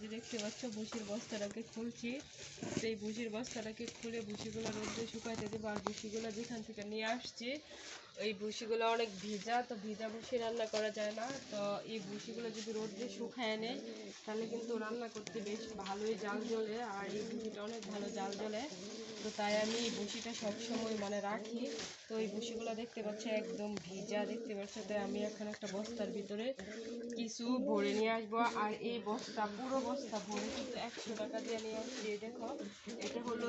যে দেখতে পাচ্ছ ভুসির বস্তাটাকে খুলছি। সেই ভুসির বস্তাটাকে খুলে ভুসিগুলো রোদে শুকাইতে দেবো। আর ভুসিগুলো যেখান থেকে নিয়ে আসছি এই ভুসিগুলো অনেক ভিজা, তো ভিজা ভুসি রান্না করা যায় না। তো এই ভুসিগুলো যদি রোদে শুকায় নেয় তাহলে কিন্তু রান্না করতে বেশ ভালোই জাল জ্বলে, আর এই ভুসিটা অনেক ভালো জাল জ্বলে। তো তাই আমি এই ভুসিটা সবসময় মানে রাখি। তো এই ভুসিগুলো দেখতে পাচ্ছ একদম ভিজা, দেখতে পাচ্ছ। তাই আমি এখন একটা বস্তার ভিতরে কিছু ভরে নিয়ে আসবো। আর এই বস্তা পুরো বস্তা ভরে কিন্তু 100 টাকা দিয়ে নিয়ে আসছি। দেখো এটা হলো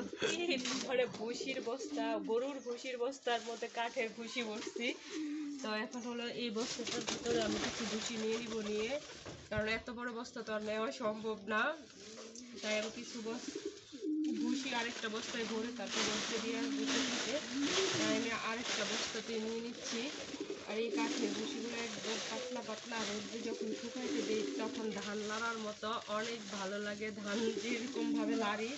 মানে ভুসির বস্তা, গরুর ভুসির বস্তার মধ্যে কাঠের ভুসি ভরছি। তো এখন হলো এই বস্তাটার ভিতরে আমি কিছু ভুসি নিয়ে নিব, নিয়ে কারণ এত বড় বস্তা তো আর নেওয়া সম্ভব না। তাই আমি কিছু ভুসি আরেকটা বস্তায় ভরে তারপর বস্তা দিয়ে আসবো। তাই আমি আরেকটা বস্তাতে নিয়ে নিচ্ছি। আর এই কাঠের ভুসিগুলো একদম পাতলা পাতলা, রোদ্রে যখন শুকাইতে দিই তখন ধান লাড়ার মতো অনেক ভালো লাগে। ধান যেরকমভাবে লাড়ি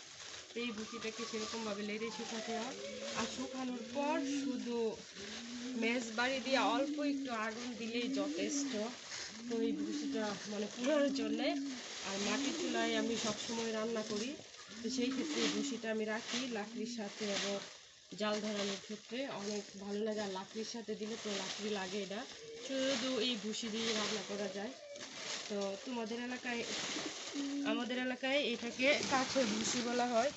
এই ভুসিটাকে সেরকমভাবে লেড়ে শুকাতে হয়। আর শুকানোর পর শুধু মেজ বাড়ি দিয়ে অল্প একটু আগুন দিলেই যথেষ্ট। তো এই ভুসিটা মানে পুরানোর জন্যে। আর মাটির চুলায় আমি সবসময় রান্না করি, তো সেই ক্ষেত্রে এই ভুসিটা আমি রাখি লাকড়ির সাথে, এবং জাল ধরানোর ক্ষেত্রে অনেক ভালো লাগে। আর লাকড়ির সাথে দিলে তো লাকড়ি লাগে, এটা শুধু এই ভুসি দিয়ে রান্না করা যায়। তো তোমাদের এলাকায়, আমাদের এলাকায় এটাকে কাঠের ভুসি বলা হয়।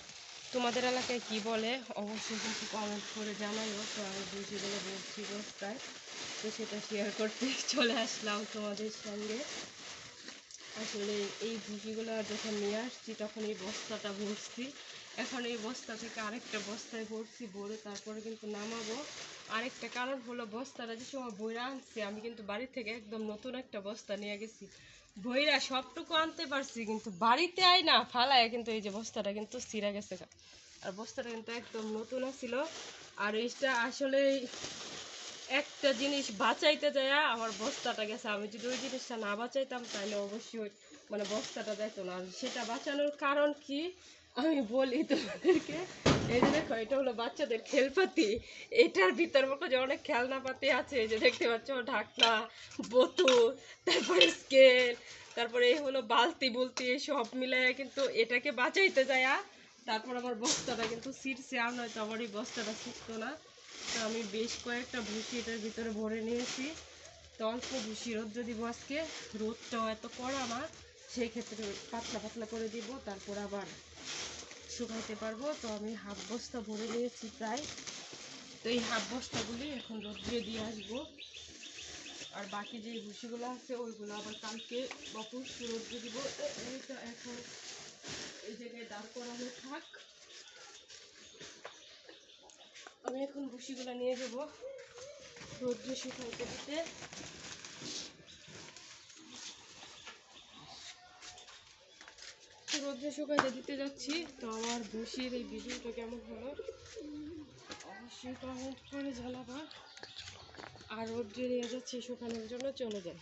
তোমাদের এলাকায় কি বলে অবশ্যই কিন্তু কমেন্ট করে জানাইও। তো আমি ভুসিগুলো বলছি বস্তায়, তো সেটা শেয়ার করতে চলে আসলাম তোমাদের সঙ্গে। আসলে এই ভুসিগুলো যখন নিয়ে আসছি তখন এই বস্তাটা ভরছি, এখন এই বস্তা থেকে আরেকটা বস্তায় ভরছি, ভরে তারপরে কিন্তু নামাবো। আরেকটা কারণ হলো বস্তাটা যে সময় বইরা আনছি আমি কিন্তু বাড়ি থেকে একদম নতুন একটা বস্তা নিয়ে গেছি, বইরা সবটুকু আনতে পারছি, কিন্তু বাড়িতে আই না ফালায় কিন্তু এই যে বস্তাটা কিন্তু ছিঁড়া গেছে। আর বস্তাটা কিন্তু একদম নতুন ছিল। আর এইটা আসলে একটা জিনিস বাঁচাইতে যায় আমার বস্তাটা গেছে। আমি যদি ওই জিনিসটা না বাঁচাইতাম তাহলে অবশ্যই মানে বস্তাটা যেত না। আর সেটা বাঁচানোর কারণ কি আমি বলি তোমাদেরকে। এই যে দেখো এটা হলো বাচ্চাদের খেলপাতি, এটার ভিতর মতো যে অনেক খেলনাপাতি আছে, এই যে দেখতে পাচ্ছ ঢাকনা, বোতল, তারপরে স্কেল, তারপরে এই হলো বালতি বুলতি, সব মিলাইয়া কিন্তু এটাকে বাঁচাইতে যায়। তারপর আমার বস্তাটা কিন্তু ছিঁড়ছে, আর নয়তো আমার এই বস্তাটা ছিঁড়তো না। তো আমি বেশ কয়েকটা ভুসি এটার ভিতরে ভরে নিয়েছি। তো অল্প ভুসি রোদ্রে দিব আজকে, রোদটাও এত কড়া না, সেই ক্ষেত্রে পাতলা পাতলা করে দিব, তারপর আবার শুকাইতে পারবো। তো আমি হাফ বস্তা ভরে নিয়েছি প্রায়। তো এই হাফ বস্তাগুলি এখন রোদ্রে দিয়ে আসবো। আর বাকি যে ভুসিগুলো আছে ওইগুলো আবার কালকে বা পরশু রোদ্রে দিব। এইটা এখন এই জায়গায় দাঁড় করানো থাক। আমি এখন ভুসিগুলো নিয়ে যাব রোদ্রে শুকাইতে দিতে। রোদ্রে শুকাইতে দিতে যাচ্ছি। তো আমার ভুসির এই ভিডিওটা কেমন হলো অবশ্যই কমেন্ট করে জানাবা। আর রোদ্রে নিয়ে যাচ্ছি শুকানোর জন্য, চলে যায়।